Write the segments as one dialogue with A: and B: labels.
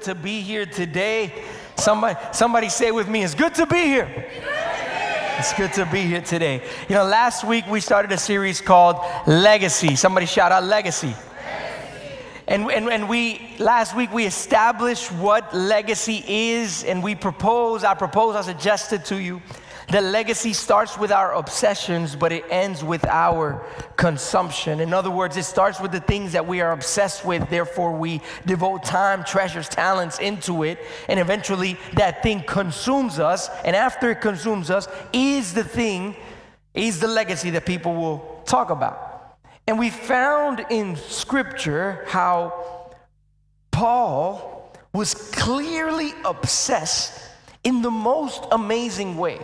A: to be here today. Somebody say with me, it's good to be here. It's good to be here today. You know, last week we started a series called Legacy. Somebody shout out Legacy. And last week we established what legacy is, and I suggested to you that legacy starts with our obsessions, but it ends with our consumption. In other words, it starts with the things that we are obsessed with, therefore we devote time, treasures, talents into it, and eventually that thing consumes us, and after it consumes us is the legacy that people will talk about. And we found in Scripture how Paul was clearly obsessed in the most amazing way.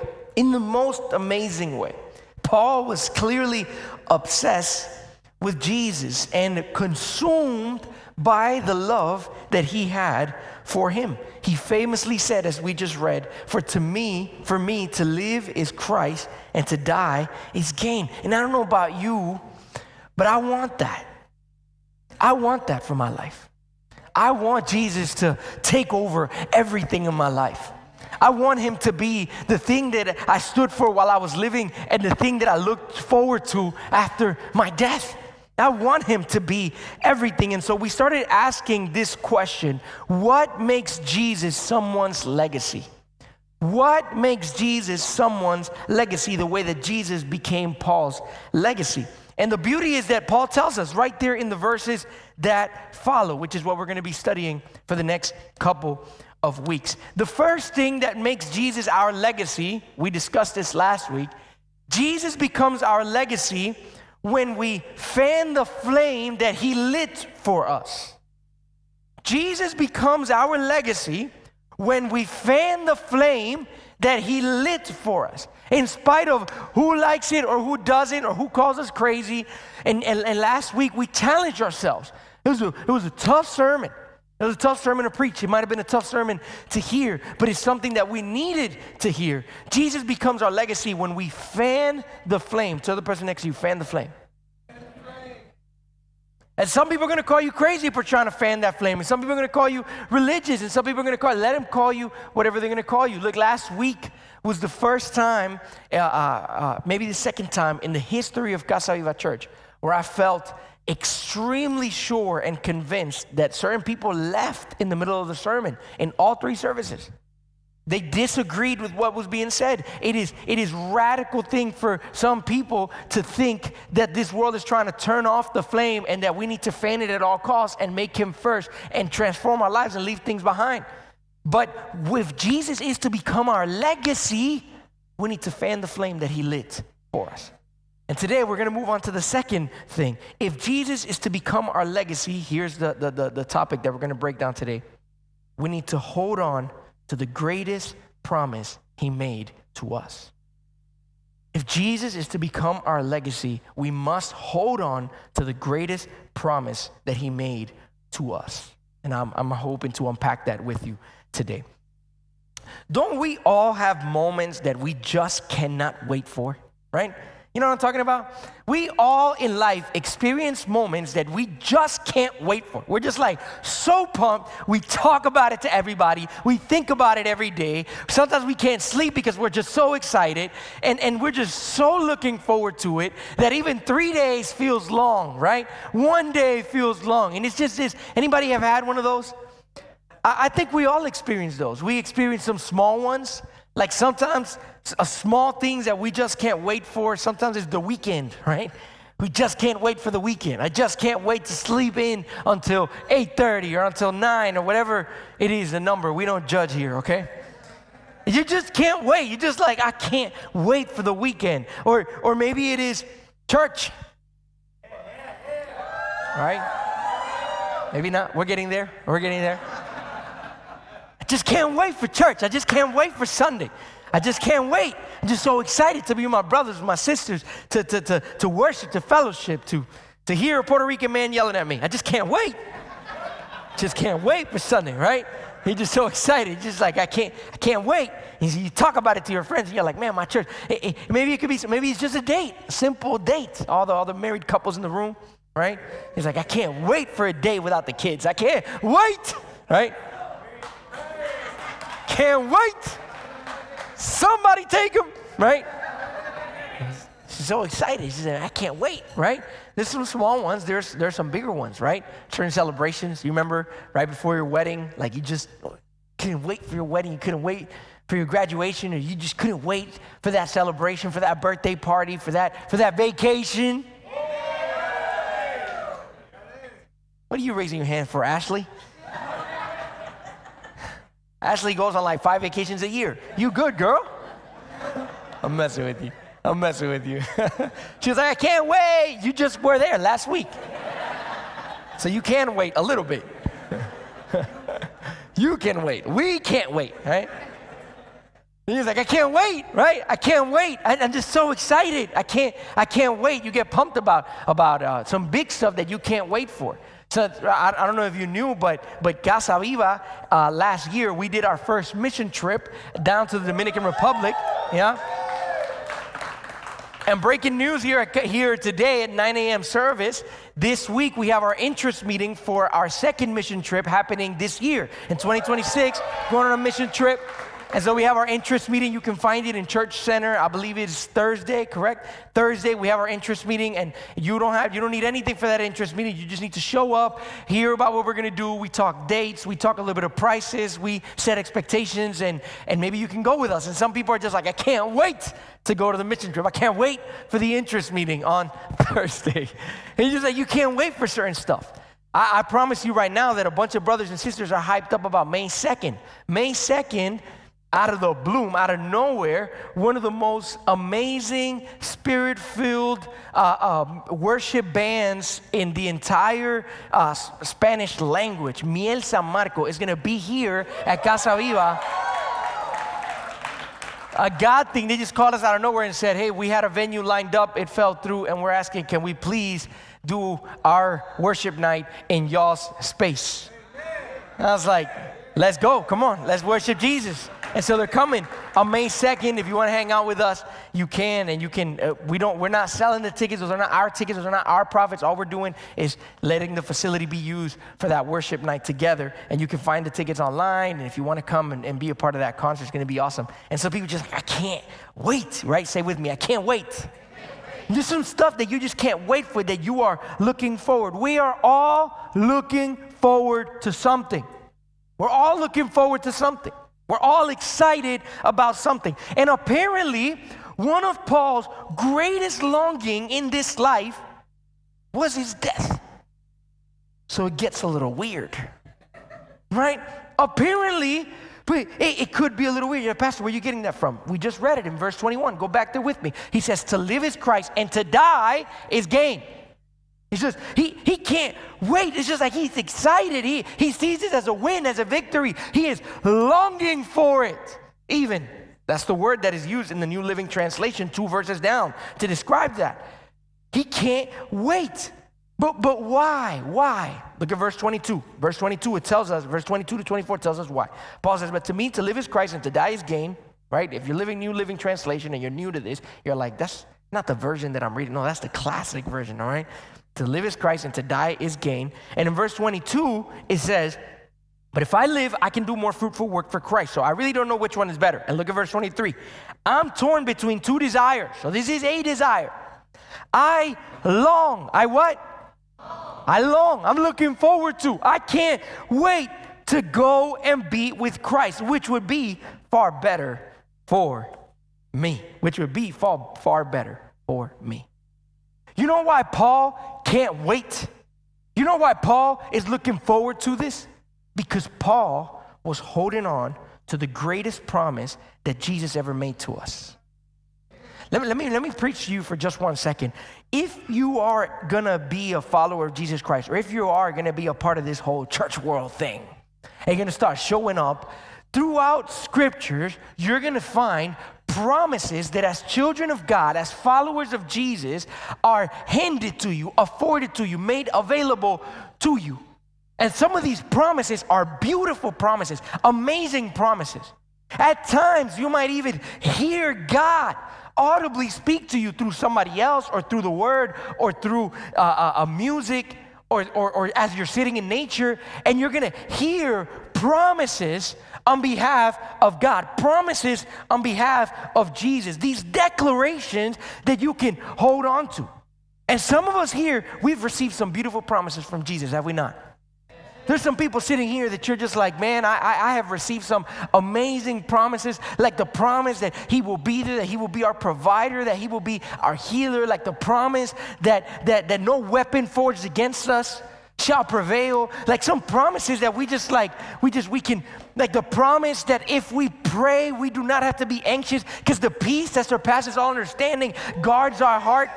A: Paul was clearly obsessed with Jesus and consumed by the love that he had for him. He famously said, as we just read, for me to live is Christ and to die is gain. And I don't know about you, but I want that. I want that for my life. I want Jesus to take over everything in my life. I want him to be the thing that I stood for while I was living and the thing that I looked forward to after my death. I want him to be everything. And so we started asking this question: what makes Jesus someone's legacy? What makes Jesus someone's legacy the way that Jesus became Paul's legacy? And the beauty is that Paul tells us right there in the verses that follow, which is what we're going to be studying for the next couple of weeks. The first thing that makes Jesus our legacy, we discussed this last week, Jesus becomes our legacy when we fan the flame that he lit for us. Jesus becomes our legacy when we fan the flame that he lit for us. In spite of who likes it or who doesn't or who calls us crazy. And last week we challenged ourselves. It was a tough sermon. It was a tough sermon to preach. It might have been a tough sermon to hear, but it's something that we needed to hear. Jesus becomes our legacy when we fan the flame. Tell the person next to you, fan the flame. And some people are going to call you crazy for trying to fan that flame. And some people are going to call you religious. And some people are going to let them call you whatever they're going to call you. Look, last week was the first time, maybe the second time in the history of Casa, Viva Church, where I felt extremely sure and convinced that certain people left in the middle of the sermon in all three services. They disagreed with what was being said. It is radical thing for some people to think that this world is trying to turn off the flame and that we need to fan it at all costs and make him first and transform our lives and leave things behind. But if Jesus is to become our legacy, we need to fan the flame that he lit for us. And today we're going to move on to the second thing. If Jesus is to become our legacy, here's the topic that we're going to break down today. We need to hold on to the greatest promise he made to us. If Jesus is to become our legacy, we must hold on to the greatest promise that he made to us. And I'm hoping to unpack that with you today. Don't we all have moments that we just cannot wait for, right? You know what I'm talking about? We all in life experience moments that we just can't wait for. We're just like so pumped. We talk about it to everybody. We think about it every day. Sometimes we can't sleep because we're just so excited. And we're just so looking forward to it that even 3 days feels long, right? 1 day feels long. And it's just this. Anybody have had one of those? I think we all experience those. We experience some small ones. Like sometimes small things that we just can't wait for. Sometimes it's the weekend, right? We just can't wait for the weekend. I just can't wait to sleep in until 8:30 or until 9 or whatever it is, the number. We don't judge here, okay? You just can't wait. You're just like, I can't wait for the weekend. Or maybe it is church, right? Maybe not. We're getting there. I just can't wait for church. I just can't wait for Sunday. I just can't wait. I'm just so excited to be with my brothers and my sisters, to worship, to fellowship, to hear a Puerto Rican man yelling at me. I just can't wait. Just can't wait for Sunday, right? You're just so excited. Just like, I can't wait. You talk about it to your friends, and you're like, man, my church. Maybe it's just a date, a simple date. All the married couples in the room, right? He's like, I can't wait for a day without the kids. I can't wait, right? can't wait. Somebody take him, right? She's so excited. She said, I can't wait, right? There's some small ones. There's some bigger ones, right? Certain celebrations. You remember right before your wedding, like you just couldn't wait for your wedding. You couldn't wait for your graduation, or you just couldn't wait for that celebration, for that birthday party, for that vacation. What are you raising your hand for, Ashley? Ashley goes on like 5 vacations a year. You good, girl? I'm messing with you. I'm messing with you. She was like, I can't wait. You just were there last week. So you can wait a little bit. You can wait. We can't wait, right? And he's like, I can't wait, right? I can't wait. I'm just so excited. I can't wait. You get pumped about some big stuff that you can't wait for. So I don't know if you knew, but Casa, Viva, last year we did our first mission trip down to the Dominican Republic, yeah? And breaking news here today at 9 a.m. service, this week we have our interest meeting for our second mission trip happening this year. In 2026, going on a mission trip. And so we have our interest meeting. You can find it in Church Center. I believe it's Thursday, correct? Thursday, we have our interest meeting, and you don't need anything for that interest meeting. You just need to show up, hear about what we're going to do. We talk dates. We talk a little bit of prices. We set expectations, and maybe you can go with us. And some people are just like, I can't wait to go to the mission trip. I can't wait for the interest meeting on Thursday. And you're just like, you can't wait for certain stuff. I promise you right now that a bunch of brothers and sisters are hyped up about May 2nd. May 2nd, out of the bloom, out of nowhere, one of the most amazing, spirit-filled worship bands in the entire Spanish language, Miel San Marco, is going to be here at Casa Viva. A God thing, they just called us out of nowhere and said, hey, we had a venue lined up, it fell through, and we're asking, can we please do our worship night in y'all's space? And I was like, let's go, come on, let's worship Jesus. And so they're coming on May 2nd. If you want to hang out with us, you can. And you can. We're not selling the tickets. Those are not our tickets. Those are not our profits. All we're doing is letting the facility be used for that worship night together. And you can find the tickets online. And if you want to come and be a part of that concert, it's going to be awesome. And some people just like, I can't wait, right? Say with me, I can't wait. There's some stuff that you just can't wait for that you are looking forward. We are all looking forward to something. We're all looking forward to something. We're all excited about something. And apparently, one of Paul's greatest longing in this life was his death. So it gets a little weird, right? Apparently, but it could be a little weird. Yeah, Pastor, where are you getting that from? We just read it in verse 21. Go back there with me. He says, to live is Christ and to die is gain. He says, he can't wait. It's just like he's excited. He sees it as a win, as a victory. He is longing for it. Even, that's the word that is used in the New Living Translation, 2 verses down, to describe that. He can't wait. But why? Why? Look at verse 22. Verse 22, it tells us, verse 22 to 24 tells us why. Paul says, but to me, to live is Christ and to die is gain, right? If you're living New Living Translation and you're new to this, you're like, that's not the version that I'm reading. No, that's the classic version, all right? To live is Christ and to die is gain. And in verse 22, it says, but if I live, I can do more fruitful work for Christ. So I really don't know which one is better. And look at verse 23. I'm torn between two desires. So this is a desire. I long. I what? I long. I'm looking forward to. I can't wait to go and be with Christ, which would be far better for me. Which would be far better for me. You know why Paul can't wait? You know why Paul is looking forward to this? Because Paul was holding on to the greatest promise that Jesus ever made to us. Let me preach to you for just 1 second. If you are going to be a follower of Jesus Christ, or if you are going to be a part of this whole church world thing, and you're going to start showing up, throughout scriptures, you're going to find promises that as children of God, as followers of Jesus, are handed to you, afforded to you, made available to you. And some of these promises are beautiful promises, amazing promises. At times, you might even hear God audibly speak to you through somebody else, or through the word, or through a music, or as you're sitting in nature, and you're going to hear promises on behalf of God, promises on behalf of Jesus, these declarations that you can hold on to. And some of us here, we've received some beautiful promises from Jesus, have we not? There's some people sitting here that you're just like, man, I have received some amazing promises, like the promise that he will be there, that he will be our provider, that he will be our healer, like the promise that no weapon forged against us shall prevail, like some promises that we can, like the promise that if we pray, we do not have to be anxious because the peace that surpasses all understanding guards our heart.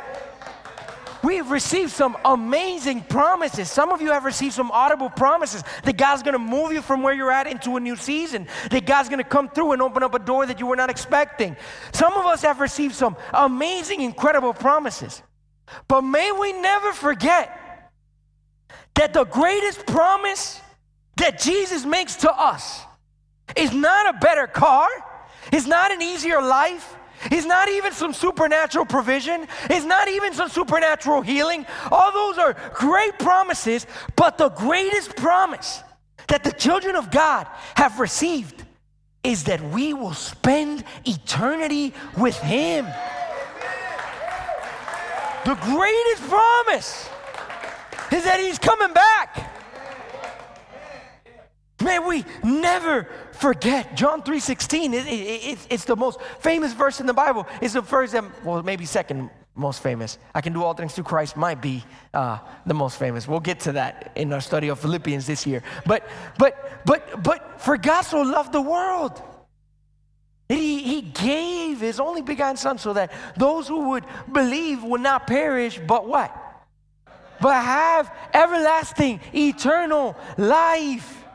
A: We've received some amazing promises. Some of you have received some audible promises that God's going to move you from where you're at into a new season, that God's going to come through and open up a door that you were not expecting. Some of us have received some amazing, incredible promises. But may we never forget that the greatest promise that Jesus makes to us is not a better car, is not an easier life, is not even some supernatural provision, is not even some supernatural healing. All those are great promises, but the greatest promise that the children of God have received is that we will spend eternity with Him. The greatest promise is that He's coming back. May we never forget. John 3:16, it's the most famous verse in the Bible. It's the first, well, maybe second most famous. I can do all things through Christ might be the most famous. We'll get to that in our study of Philippians this year. But for God so loved the world, He gave His only begotten Son so that those who would believe would not perish, but what? But have everlasting, eternal life.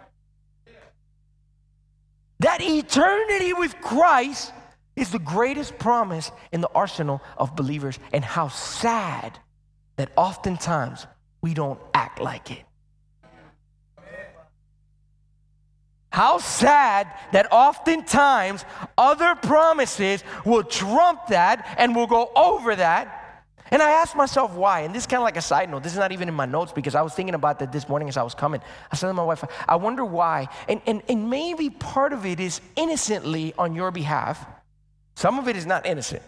A: That eternity with Christ is the greatest promise in the arsenal of believers. And how sad that oftentimes we don't act like it. How sad that oftentimes other promises will trump that and will go over that. And I asked myself why, and this is kind of like a side note. This is not even in my notes because I was thinking about that this morning as I was coming. I said to my wife, I wonder why. And maybe part of it is innocently on your behalf. Some of it is not innocent.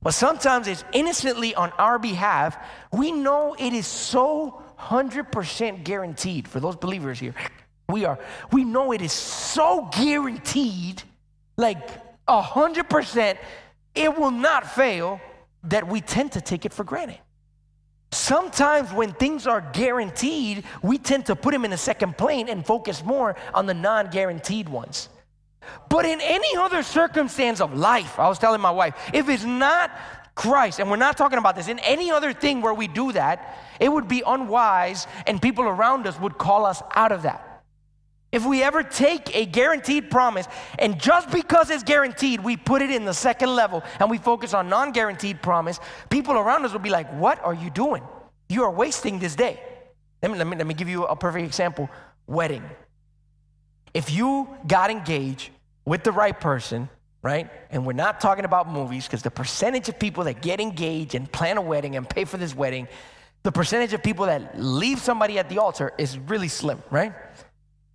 A: But sometimes it's innocently on our behalf. We know it is so 100% guaranteed for those believers here. We know it is so guaranteed, like 100%, it will not fail, that we tend to take it for granted. Sometimes when things are guaranteed, we tend to put them in a second plane and focus more on the non-guaranteed ones. But in any other circumstance of life, I was telling my wife, if it's not Christ, and we're not talking about this, in any other thing where we do that, it would be unwise and people around us would call us out of that. If we ever take a guaranteed promise and just because it's guaranteed, we put it in the second level and we focus on non-guaranteed promise, people around us will be like, what are you doing? You are wasting this day. Let me give you a perfect example. Wedding. If you got engaged with the right person, right? And we're not talking about movies because the percentage of people that get engaged and plan a wedding and pay for this wedding, the percentage of people that leave somebody at the altar is really slim, right?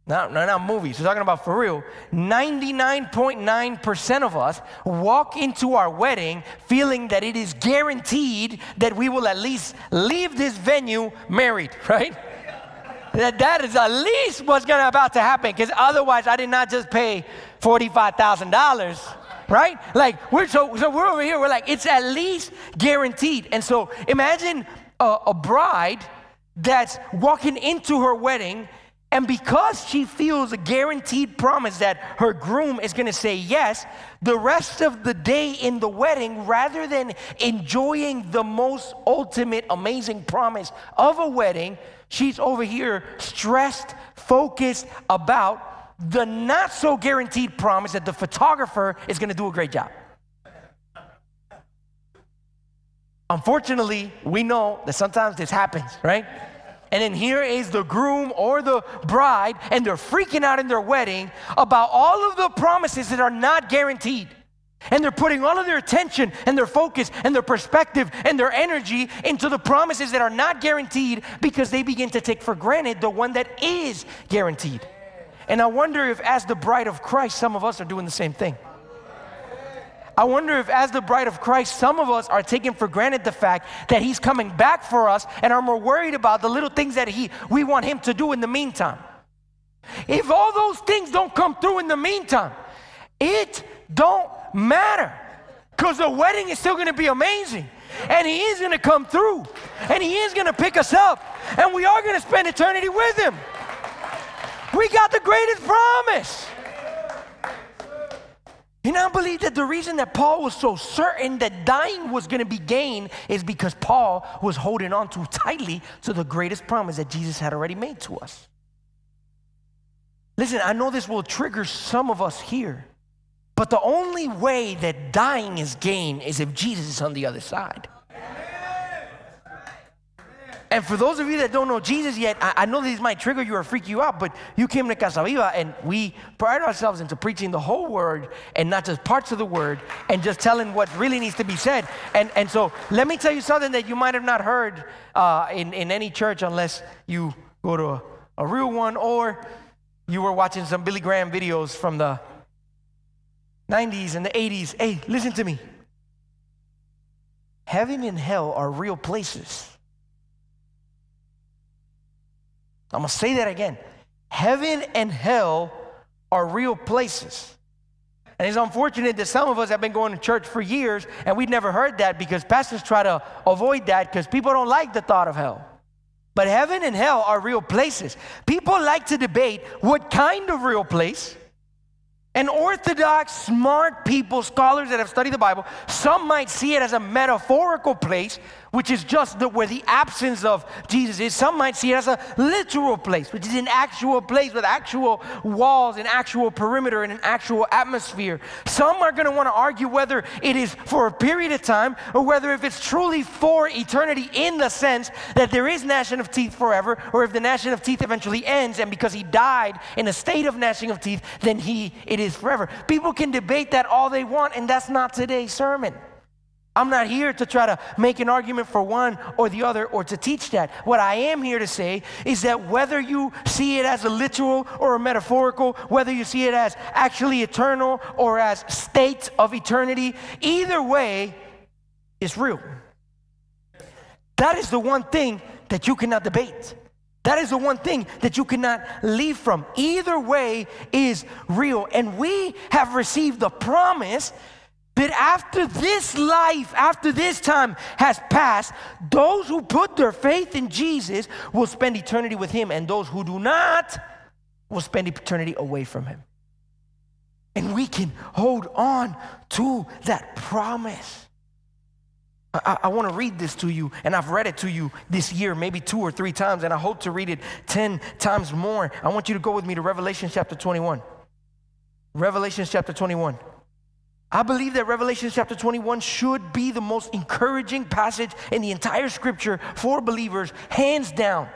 A: Not movies. We're talking about for real. 99.9% of us walk into our wedding feeling that it is guaranteed that we will at least leave this venue married, right? That is at least what's about to happen, because otherwise I did not just pay $45,000, right? Like we're over here. We're like, it's at least guaranteed. And so imagine a bride that's walking into her wedding. And because she feels a guaranteed promise that her groom is going to say yes, the rest of the day in the wedding, rather than enjoying the most ultimate, amazing promise of a wedding, she's over here stressed, focused about the not so guaranteed promise that the photographer is going to do a great job. Unfortunately, we know that sometimes this happens, right? And then here is the groom or the bride, and they're freaking out in their wedding about all of the promises that are not guaranteed. And they're putting all of their attention and their focus and their perspective and their energy into the promises that are not guaranteed because they begin to take for granted the one that is guaranteed. And I wonder if as the bride of Christ, some of us are doing the same thing. I wonder if as the bride of Christ, some of us are taking for granted the fact that he's coming back for us and are more worried about the little things that we want him to do in the meantime. If all those things don't come through in the meantime, it don't matter, because the wedding is still going to be amazing, and he is going to come through, and he is going to pick us up, and we are going to spend eternity with him. We got the greatest promise. And I believe that the reason that Paul was so certain that dying was going to be gain is because Paul was holding on too tightly to the greatest promise that Jesus had already made to us. Listen, I know this will trigger some of us here, but the only way that dying is gain is if Jesus is on the other side. And for those of you that don't know Jesus yet, I know this might trigger you or freak you out, but you came to Casa Viva and we pride ourselves into preaching the whole word and not just parts of the word and just telling what really needs to be said. And so let me tell you something that you might have not heard in any church unless you go to a real one, or you were watching some Billy Graham videos from the 90s and the 80s. Hey, listen to me. Heaven and hell are real places. I'm going to say that again. Heaven and hell are real places. And it's unfortunate that some of us have been going to church for years and we've never heard that, because pastors try to avoid that because people don't like the thought of hell. But heaven and hell are real places. People like to debate what kind of real place. And orthodox, smart people, scholars that have studied the Bible, some might see it as a metaphorical place, which is just where the absence of Jesus is. Some might see it as a literal place, which is an actual place with actual walls, an actual perimeter, and an actual atmosphere. Some are going to want to argue whether it is for a period of time or whether if it's truly for eternity, in the sense that there is gnashing of teeth forever, or if the gnashing of teeth eventually ends, and because he died in a state of gnashing of teeth, then it is forever. People can debate that all they want, and that's not today's sermon. I'm not here to try to make an argument for one or the other or to teach that. What I am here to say is that whether you see it as a literal or a metaphorical, whether you see it as actually eternal or as states of eternity, either way, it's real. That is the one thing that you cannot debate. That is the one thing that you cannot leave from. Either way is real. And we have received the promise that after this life, after this time has passed, those who put their faith in Jesus will spend eternity with him, and those who do not will spend eternity away from him. And we can hold on to that promise. I want to read this to you, and I've read it to you this year, maybe 2 or 3 times, and I hope to read it 10 times more. I want you to go with me to Revelation chapter 21. Revelation chapter 21. I believe that Revelation chapter 21 should be the most encouraging passage in the entire scripture for believers, hands down.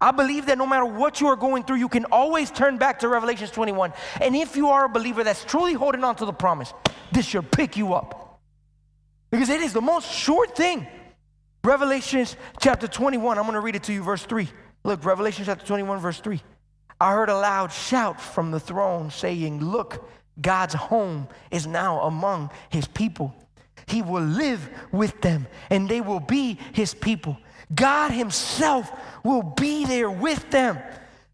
A: I believe that no matter what you are going through, you can always turn back to Revelation 21. And if you are a believer that's truly holding on to the promise, this should pick you up, because it is the most sure thing. Revelation chapter 21, I'm going to read it to you, verse 3. Look, Revelation chapter 21, verse 3. I heard a loud shout from the throne saying, look, God's home is now among his people. He will live with them, and they will be his people. God himself will be there with them.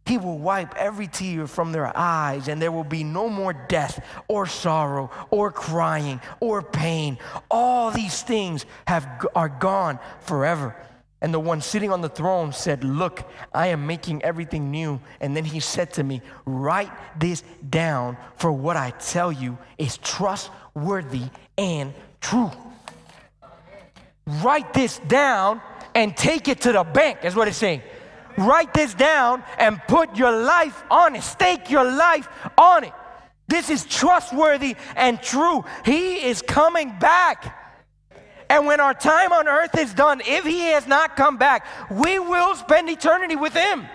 A: He will wipe every tear from their eyes, and there will be no more death or sorrow or crying or pain. All these things are gone forever. And the one sitting on the throne said, look, I am making everything new. And then he said to me, write this down, for what I tell you is trustworthy and true. Write this down and take it to the bank, is what it's saying. Write this down and put your life on it. Stake your life on it. This is trustworthy and true. He is coming back. And when our time on earth is done, if he has not come back, we will spend eternity with him.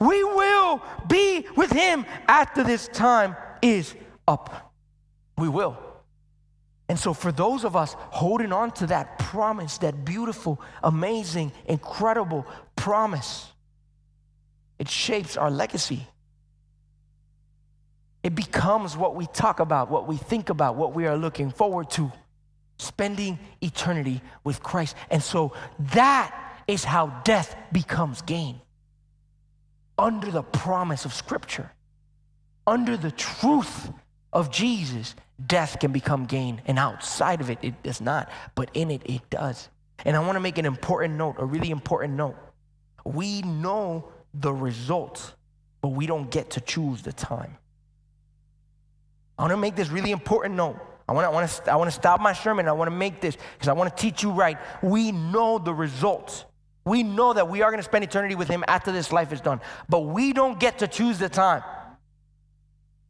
A: We will be with him after this time is up. We will. And so for those of us holding on to that promise, that beautiful, amazing, incredible promise, it shapes our legacy. it becomes what we talk about, what we think about, what we are looking forward to. Spending eternity with Christ. And so that is how death becomes gain. Under the promise of Scripture, under the truth of Jesus, death can become gain. And outside of it, it does not. But in it, it does. And I want to make an important note, a really important note. We know the results, but we don't get to choose the time. I want to make this really important note. I want to stop my sermon. I want to make this because I want to teach you right. We know the results. We know that we are going to spend eternity with him after this life is done. But we don't get to choose the time.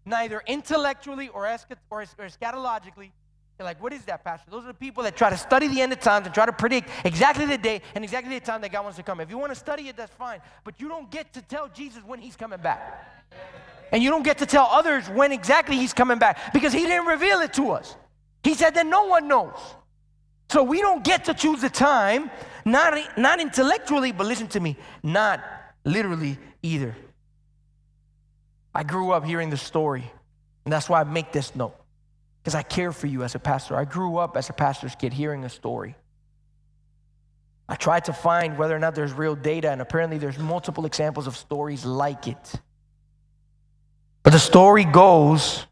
A: Neither intellectually or eschatologically. You're like, what is that, Pastor? Those are the people that try to study the end of times and try to predict exactly the day and exactly the time that God wants to come. If you want to study it, that's fine. But you don't get to tell Jesus when he's coming back. And you don't get to tell others when exactly he's coming back because he didn't reveal it to us. He said that no one knows. So we don't get to choose the time, not intellectually, but listen to me, not literally either. I grew up hearing the story, and that's why I make this note, because I care for you as a pastor. I grew up as a pastor's kid hearing a story. I tried to find whether or not there's real data, and apparently there's multiple examples of stories like it. But the story goes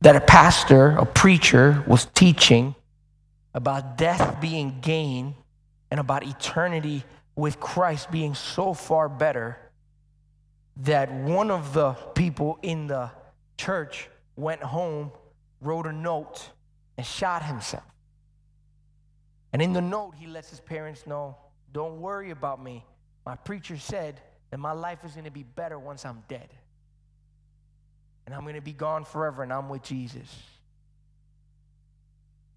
A: that a pastor, a preacher, was teaching about death being gain and about eternity with Christ being so far better that one of the people in the church went home, wrote a note, and shot himself. And in the note, he lets his parents know, don't worry about me. My preacher said that my life is going to be better once I'm dead. And I'm going to be gone forever, and I'm with Jesus.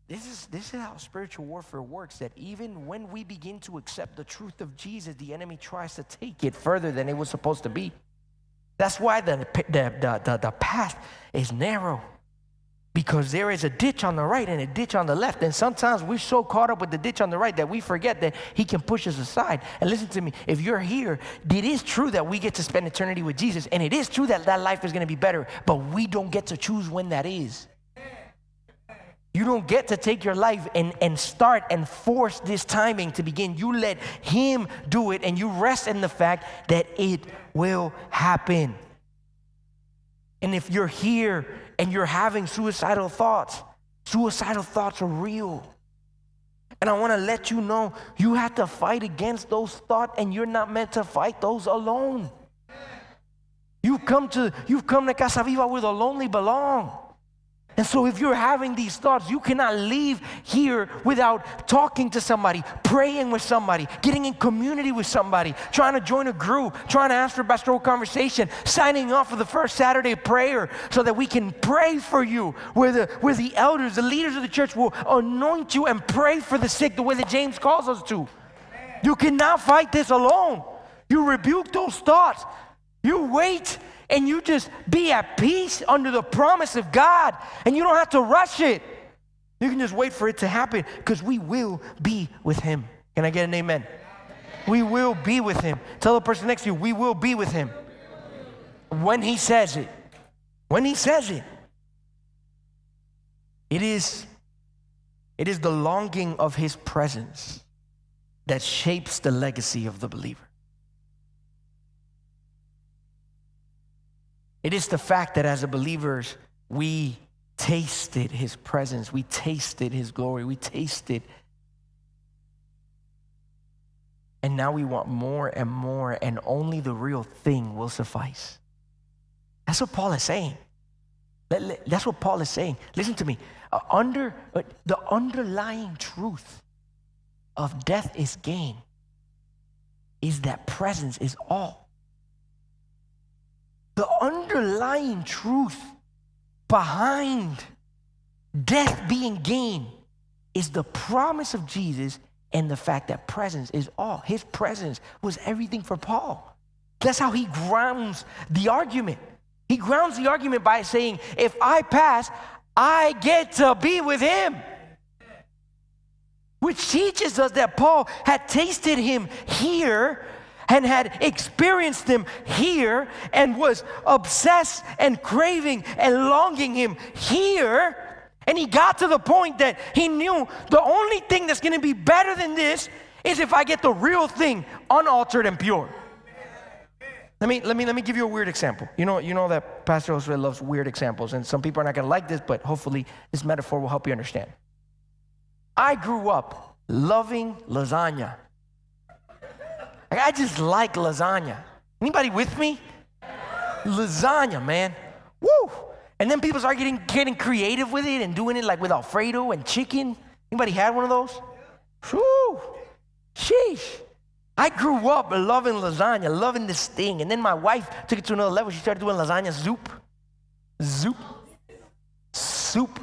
A: This is how spiritual warfare works, that even when we begin to accept the truth of Jesus, the enemy tries to take it further than it was supposed to be. That's why the path is narrow, because there is a ditch on the right and a ditch on the left. And sometimes we're so caught up with the ditch on the right that we forget that he can push us aside. And listen to me, if you're here, it is true that we get to spend eternity with Jesus, and it is true that that life is going to be better, but we don't get to choose when that is. You don't get to take your life and start and force this timing to begin. You let him do it, and you rest in the fact that it will happen. And if you're here and you're having suicidal thoughts are real. And I want to let you know, you have to fight against those thoughts, and you're not meant to fight those alone. You've come to Casa Viva where the lonely belong. And so if you're having these thoughts, you cannot leave here without talking to somebody, praying with somebody, getting in community with somebody, trying to join a group, trying to ask for a pastoral conversation, signing off for the first Saturday of prayer so that we can pray for you, where the elders, the leaders of the church will anoint you and pray for the sick the way that James calls us to. You cannot fight this alone. You rebuke those thoughts. You wait and you just be at peace under the promise of God. And you don't have to rush it. You can just wait for it to happen, because we will be with him. Can I get an amen? We will be with him. Tell the person next to you, we will be with him. When he says it. When he says it. It is the longing of his presence that shapes the legacy of the believer. It is the fact that as a believers, we tasted his presence. We tasted his glory. We tasted. And now we want more and more, and only the real thing will suffice. That's what Paul is saying. That's what Paul is saying. Listen to me. The underlying truth of death is gain is that presence is all. The underlying truth behind death being gain is the promise of Jesus and the fact that presence is all. His presence was everything for Paul. That's how he grounds the argument. He grounds the argument by saying, if I pass, I get to be with him. Which teaches us that Paul had tasted him here and had experienced him here and was obsessed and craving and longing him here. And he got to the point that he knew the only thing that's going to be better than this is if I get the real thing, unaltered and pure. Let me give you a weird example. You know that Pastor Josue loves weird examples, and some people are not going to like this, but hopefully this metaphor will help you understand. I grew up loving lasagna. Like, I just like lasagna. Anybody with me? Lasagna, man. Woo! And then people start getting creative with it and doing it like with Alfredo and chicken. Anybody had one of those? Whew! Sheesh. I grew up loving lasagna, loving this thing. And then my wife took it to another level. She started doing lasagna soup. Soup.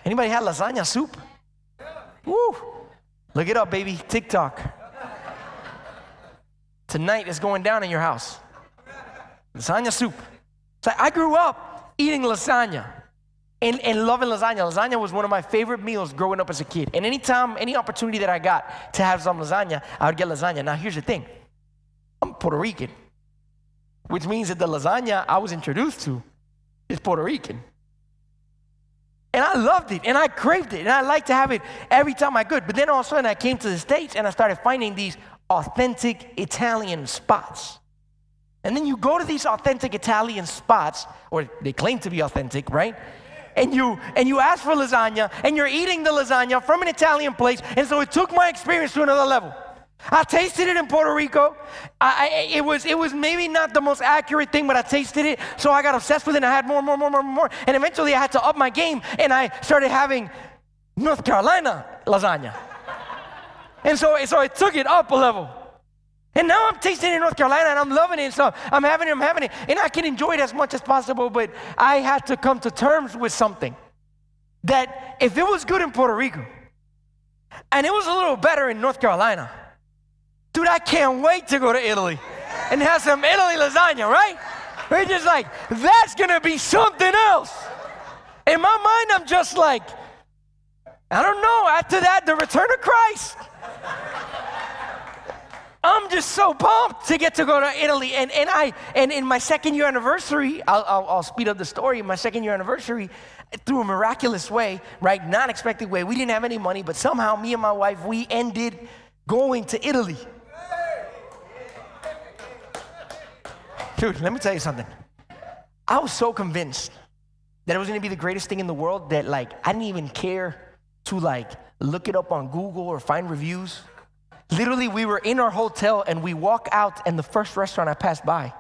A: Anybody had lasagna soup? Woo! Look it up, baby. TikTok. Tonight it's going down in your house. Lasagna soup. So I grew up eating lasagna and loving lasagna. Lasagna was one of my favorite meals growing up as a kid. And anytime, any opportunity that I got to have some lasagna, I would get lasagna. Now here's the thing. I'm Puerto Rican, which means that the lasagna I was introduced to is Puerto Rican. And I loved it, and I craved it, and I liked to have it every time I could. But then all of a sudden I came to the States, and I started finding these authentic Italian spots. And then you go to these authentic Italian spots, or they claim to be authentic, right? And you ask for lasagna, and you're eating the lasagna from an Italian place, and so it took my experience to another level. I tasted it in Puerto Rico. It was maybe not the most accurate thing, but I tasted it, so I got obsessed with it, and I had more, and eventually I had to up my game, and I started having North Carolina lasagna. And so it took it up a level. And now I'm tasting it in North Carolina, and I'm loving it, so I'm having it, and I can enjoy it as much as possible, but I had to come to terms with something, that if it was good in Puerto Rico, and it was a little better in North Carolina, dude, I can't wait to go to Italy and have some Italy lasagna, right? We're just like, that's going to be something else. In my mind, I'm just like, I don't know, after that, the return of Christ. I'm just so pumped to get to go to Italy. And in my second year anniversary, I'll speed up the story. In my second year anniversary, through a miraculous way, right, non-expected way, we didn't have any money, but somehow me and my wife, we ended going to Italy. Dude, let me tell you something. I was so convinced that it was going to be the greatest thing in the world that, like, I didn't even care to, like, look it up on Google or find reviews. Literally, we were in our hotel, and we walk out, and the first restaurant I passed by,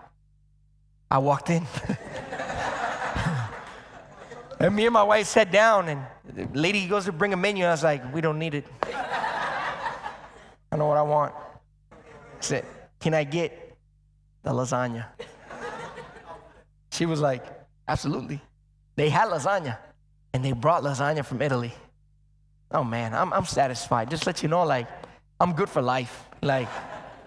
A: I walked in. And me and my wife sat down, and the lady goes to bring a menu, and I was like, we don't need it. I know what I want. I said, can I get the lasagna? She was like, absolutely. They had lasagna, and they brought lasagna from Italy. Oh, man, I'm satisfied. Just let you know, like, I'm good for life. Like,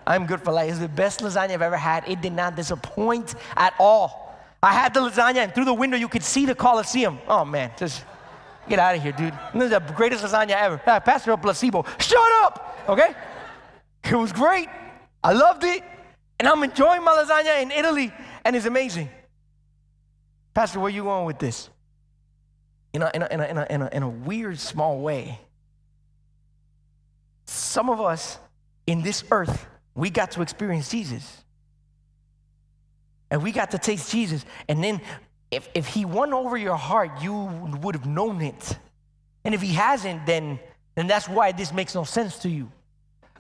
A: I'm good for life. It's the best lasagna I've ever had. It did not disappoint at all. I had the lasagna, and through the window, you could see the Coliseum. Oh, man, just get out of here, dude. This is the greatest lasagna ever. Pastor El Placebo, shut up, okay? It was great. I loved it. And I'm enjoying my lasagna in Italy, and it's amazing. Pastor, where are you going with this? In a weird, small way, some of us in this earth, we got to experience Jesus. And we got to taste Jesus. And then if he won over your heart, you would have known it. And if he hasn't, then that's why this makes no sense to you.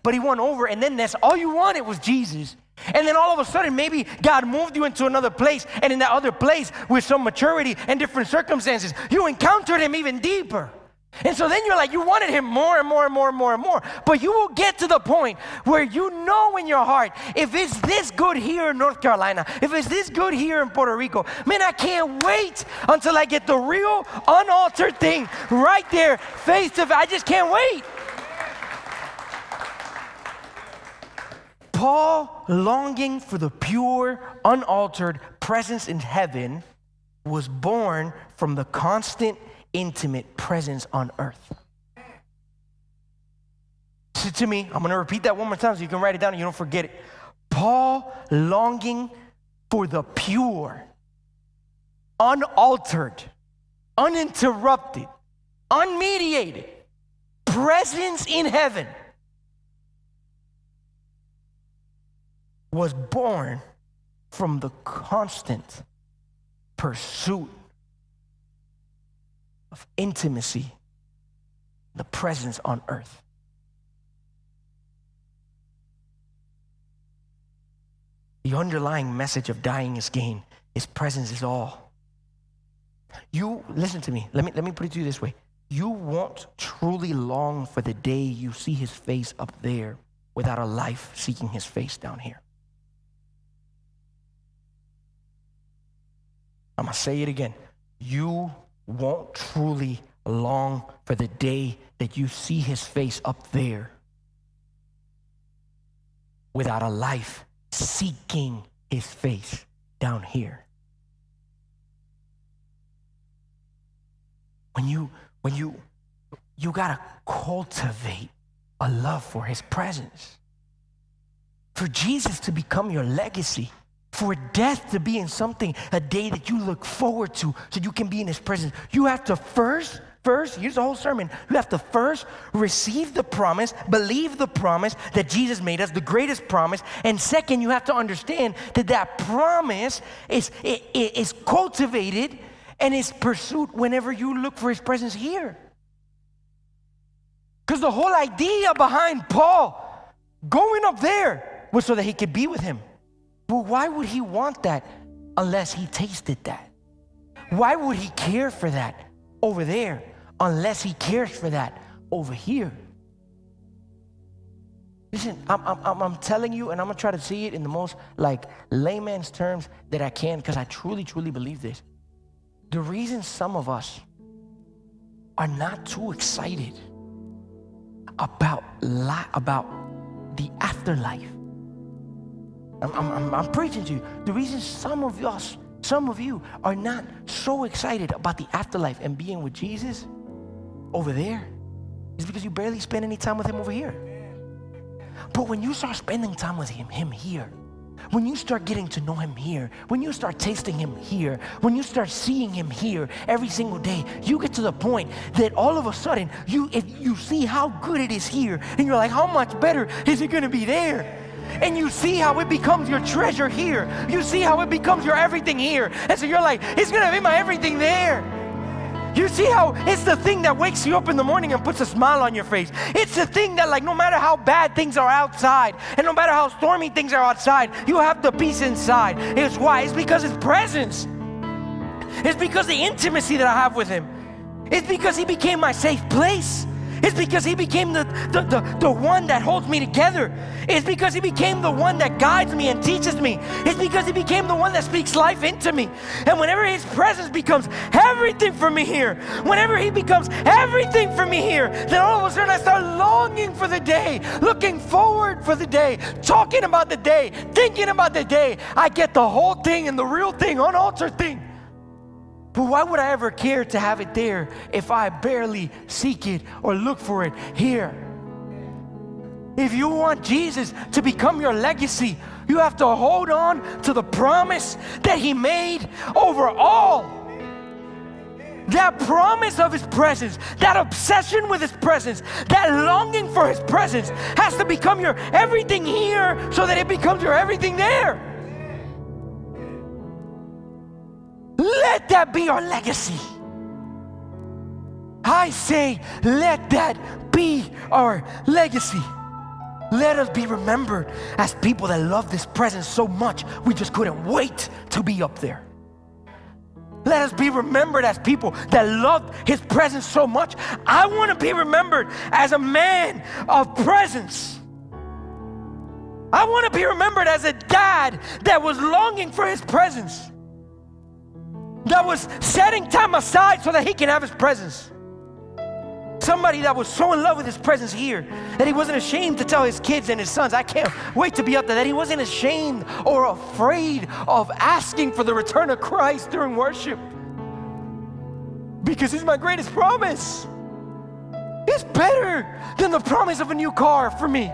A: But he won over, and then that's all you wanted was Jesus. And then all of a sudden, maybe God moved you into another place, and in that other place, with some maturity and different circumstances, you encountered him even deeper. And so then you're like, you wanted him more and more and more and more and more. But you will get to the point where you know in your heart, if it's this good here in North Carolina, if it's this good here in Puerto Rico, man, I can't wait until I get the real unaltered thing right there, face to face. I just can't wait. Paul, longing for the pure, unaltered presence in heaven, was born from the constant, intimate presence on earth. Listen to me. I'm going to repeat that one more time so you can write it down and you don't forget it. Paul longing for the pure, unaltered, uninterrupted, unmediated presence in heaven was born from the constant pursuit of intimacy, the presence on earth. The underlying message of dying is gain. His presence is all. You, listen to me. Let me put it to you this way. You won't truly long for the day you see his face up there without a life seeking his face down here. I'm going to say it again. You won't truly long for the day that you see his face up there without a life seeking his face down here. When you gotta cultivate a love for his presence. For Jesus to become your legacy. For death to be in something, a day that you look forward to so you can be in his presence. You have to first, here's the whole sermon. You have to first receive the promise, believe the promise that Jesus made us, the greatest promise. And second, you have to understand that that promise is cultivated and is pursued whenever you look for his presence here. Because the whole idea behind Paul going up there was so that he could be with him. Well, why would he want that unless he tasted that? Why would he care for that over there unless he cares for that over here? Listen, I'm telling you, and I'm going to try to see it in the most like layman's terms that I can, because I truly, truly believe this. The reason some of us are not too excited about the afterlife. I'm preaching to you. The reason some of you are not so excited about the afterlife and being with Jesus over there is because you barely spend any time with him over here. But when you start spending time with him here, when you start getting to know him here, when you start tasting him here, when you start seeing him here every single day, you get to the point that all of a sudden if you see how good it is here, and you're like, how much better is it going to be there? And you see how it becomes your treasure here. You see how it becomes your everything here. And so you're like, it's going to be my everything there. You see how it's the thing that wakes you up in the morning and puts a smile on your face. It's the thing that, like, no matter how bad things are outside and no matter how stormy things are outside, you have the peace inside. It's why? It's because his presence. It's because the intimacy that I have with him. It's because he became my safe place. It's because he became the one that holds me together. It's because he became the one that guides me and teaches me. It's because he became the one that speaks life into me. And whenever his presence becomes everything for me here, whenever he becomes everything for me here, then all of a sudden I start longing for the day, looking forward for the day, talking about the day, thinking about the day. I get the whole thing and the real thing, unaltered thing. But why would I ever care to have it there if I barely seek it or look for it here? If you want Jesus to become your legacy, you have to hold on to the promise that he made over all. That promise of his presence, that obsession with his presence, that longing for his presence has to become your everything here so that it becomes your everything there. Let that be our legacy. I say, let that be our legacy. Let us be remembered as people that love this presence so much, we just couldn't wait to be up there. Let us be remembered as people that love his presence so much. I want to be remembered as a man of presence. I want to be remembered as a dad that was longing for his presence, that was setting time aside so that he can have his presence. Somebody that was so in love with his presence here that he wasn't ashamed to tell his kids and his sons, I can't wait to be up there. That he wasn't ashamed or afraid of asking for the return of Christ during worship. Because he's my greatest promise. It's better than the promise of a new car for me.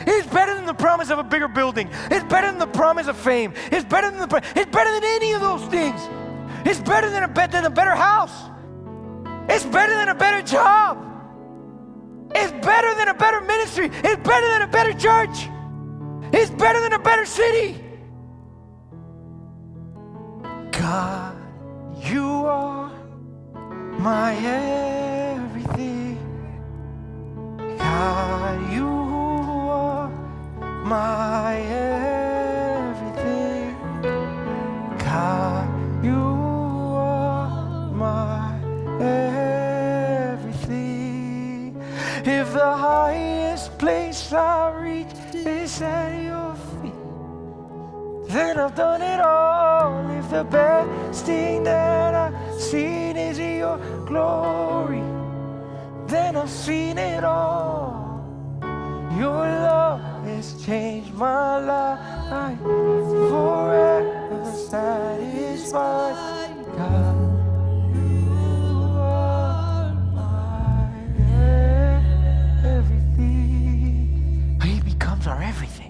A: It's better than the promise of a bigger building. It's better than the promise of fame. It's better than it's better than any of those things. It's better than a better house. It's better than a better job. It's better than a better ministry. It's better than a better church. It's better than a better city. God, you are my everything. God, you are my everything. God, you are my everything. If the highest place I reach is at your feet, then I've done it all. If the best thing that I've seen is your glory, then I've seen it all. Your love has changed my life, forever satisfied. God, you are my everything. He becomes our everything.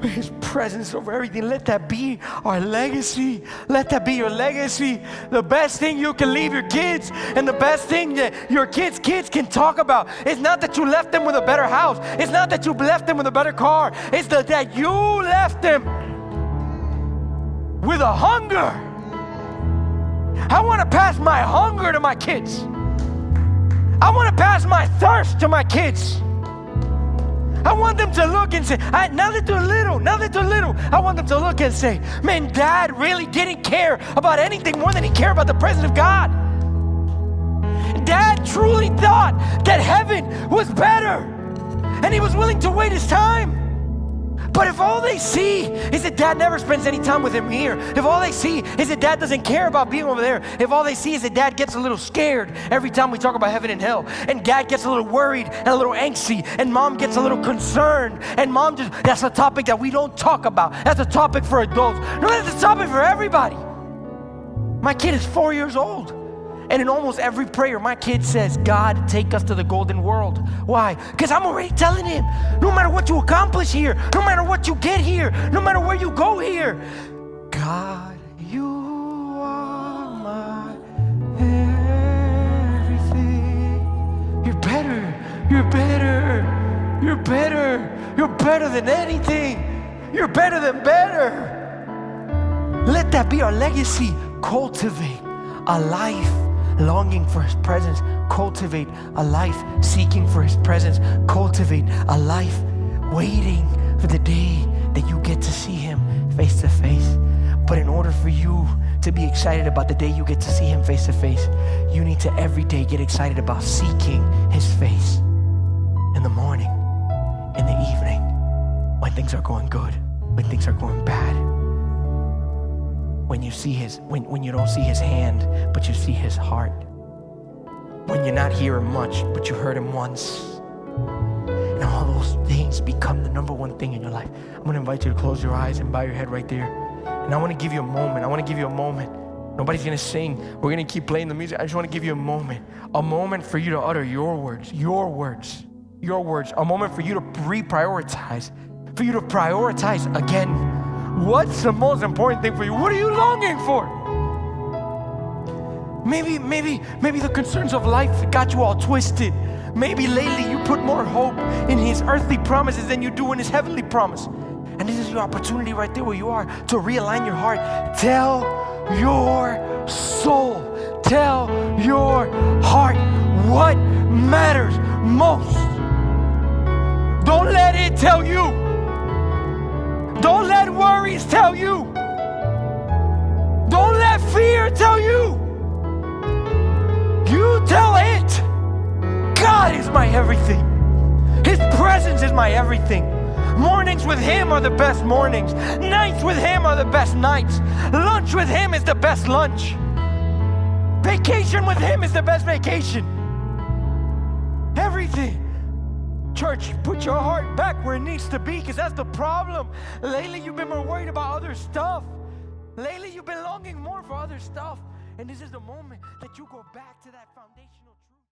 A: His presence over everything. Let that be our legacy. Let that be your legacy. The best thing you can leave your kids, and the best thing that your kids can talk about, is not that you left them with a better house. It's not that you left them with a better car. It's that you left them with a hunger. I want to pass my hunger to my kids. I want to pass my thirst to my kids. I want them to look and say, now that they're little, I want them to look and say, man, Dad really didn't care about anything more than he cared about the presence of God. Dad truly thought that heaven was better, and he was willing to wait his time. But if all they see is that Dad never spends any time with him here, if all they see is that Dad doesn't care about being over there, if all they see is that Dad gets a little scared every time we talk about heaven and hell, and Dad gets a little worried and a little angsty, and Mom gets a little concerned, and Mom just, that's a topic that we don't talk about. That's a topic for adults. No, that's a topic for everybody. My kid is 4 years old. And in almost every prayer, my kid says, God, take us to the golden world. Why? Because I'm already telling him, no matter what you accomplish here, no matter what you get here, no matter where you go here, God, you are my everything. You're better. You're better. You're better. You're better than anything. You're better than better. Let that be our legacy. Cultivate a life longing for His presence. Cultivate a life seeking for His presence. Cultivate a life waiting for the day that you get to see Him face to face. But in order for you to be excited about the day you get to see Him face to face, you need to every day get excited about seeking His face in the morning, in the evening, when things are going good, when things are going bad. When you see when you don't see His hand, but you see His heart. When you're not hearing much, but you heard Him once. And all those things become the number one thing in your life. I'm going to invite you to close your eyes and bow your head right there. And I want to give you a moment. Nobody's going to sing. We're going to keep playing the music. I just want to give you a moment for you to utter your words. A moment for you to reprioritize, for you to prioritize again. What's the most important thing for you? What are you longing for? Maybe the concerns of life got you all twisted. Maybe lately you put more hope in His earthly promises than you do in His heavenly promise. And this is your opportunity right there where you are to realign your heart. Tell your soul, tell your heart what matters most. Don't let it tell you. Don't let worries tell you. Don't let fear tell you. You tell it. God is my everything. His presence is my everything. Mornings with Him are the best mornings. Nights with Him are the best nights. Lunch with Him is the best lunch. Vacation with Him is the best vacation. Everything. Church, put your heart back where it needs to be, because that's the problem. Lately, you've been more worried about other stuff. Lately, you've been longing more for other stuff. And this is the moment that you go back to that foundational